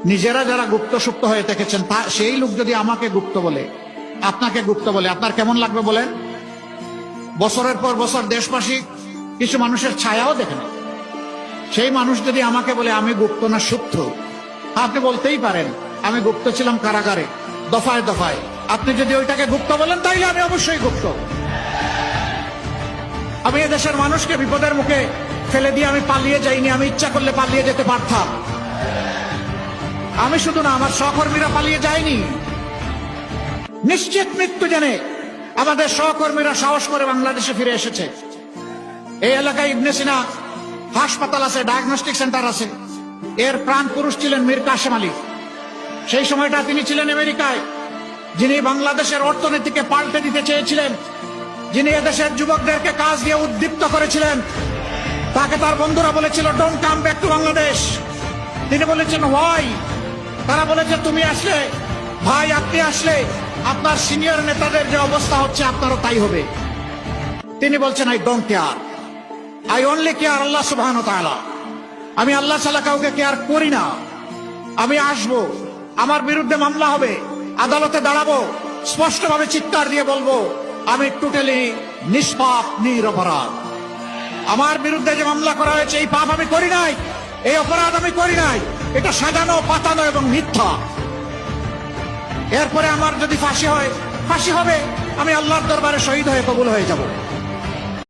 নিজেরা যারা গুপ্ত সুপ্ত হয়ে থেকেছেন সেই লোক যদি আমাকে গুপ্ত বলে, আপনাকে গুপ্ত বলে, আপনার কেমন লাগবে বলেন? বছরের পর বছর দেশবাসী কিছু মানুষের ছায়াও দেখে না। সেই মানুষ যদি আমাকে বলে আমি গুপ্ত না সুপ্ত, আপনি বলতেই পারেন আমি গুপ্ত ছিলাম কারাগারে, দফায় দফায়। আপনি যদি ওইটাকে গুপ্ত বলেন তাইলে আমি অবশ্যই গুপ্ত। আমি এদেশের মানুষকে বিপদের মুখে ফেলে দিয়ে আমি পালিয়ে যাইনি, আমি ইচ্ছা করলে পালিয়ে যেতে পারতাম। আমি শুধু না, আমার সহকর্মীরা পালিয়ে যায়নি। নিশ্চিত মৃত্যু জেনে আমাদের সহকর্মীরা সাহস করে বাংলাদেশে ফিরে এসেছে। এই এলাকায় ইবনে সিনা হাসপাতাল আছে, ডায়াগনস্টিক সেন্টার আছে। এর প্রাণ পুরুষ ছিলেন মীর কাসেম আলী। সেই সময়টা তিনি ছিলেন আমেরিকায়, যিনি বাংলাদেশের অর্থনীতিকে পাল্টে দিতে চেয়েছিলেন, যিনি এদেশের যুবকদেরকে কাজ দিয়ে উদ্দীপ্ত করেছিলেন। তাকে তার বন্ধুরা বলেছিল don't come back to Bangladesh. তিনি বলেছেন হোয়াই? তারা বলেছে তুমি আসলে, ভাই আপনি আসলে আপনার সিনিয়র নেতাদের যে অবস্থা হচ্ছে আপনারও তাই হবে। তিনি বলছেন I don't care, I only care আল্লাহ সুবহানাহু ওয়া তাআলা। আমি আল্লাহ ছাড়া কাউকে কেয়ার করি না। আমি আসব, আমার বিরুদ্ধে মামলা হবে, আদালতে দাঁড়াবো, স্পষ্টভাবে চিৎকার দিয়ে বলবো আমি টোটালি নিষ্পাপ, নিরপরাধ। আমার বিরুদ্ধে যে মামলা করা হয়েছে এই পাপ আমি করি নাই, এই অপরাধ আমি করি নাই, এটা সাজানো, পাতানো এবং মিথ্যা। এরপরে আমার যদি ফাঁসি হয়, ফাঁসি হবে, আমি আল্লাহর দরবারে শহীদ হয়ে কবুল হয়ে যাব।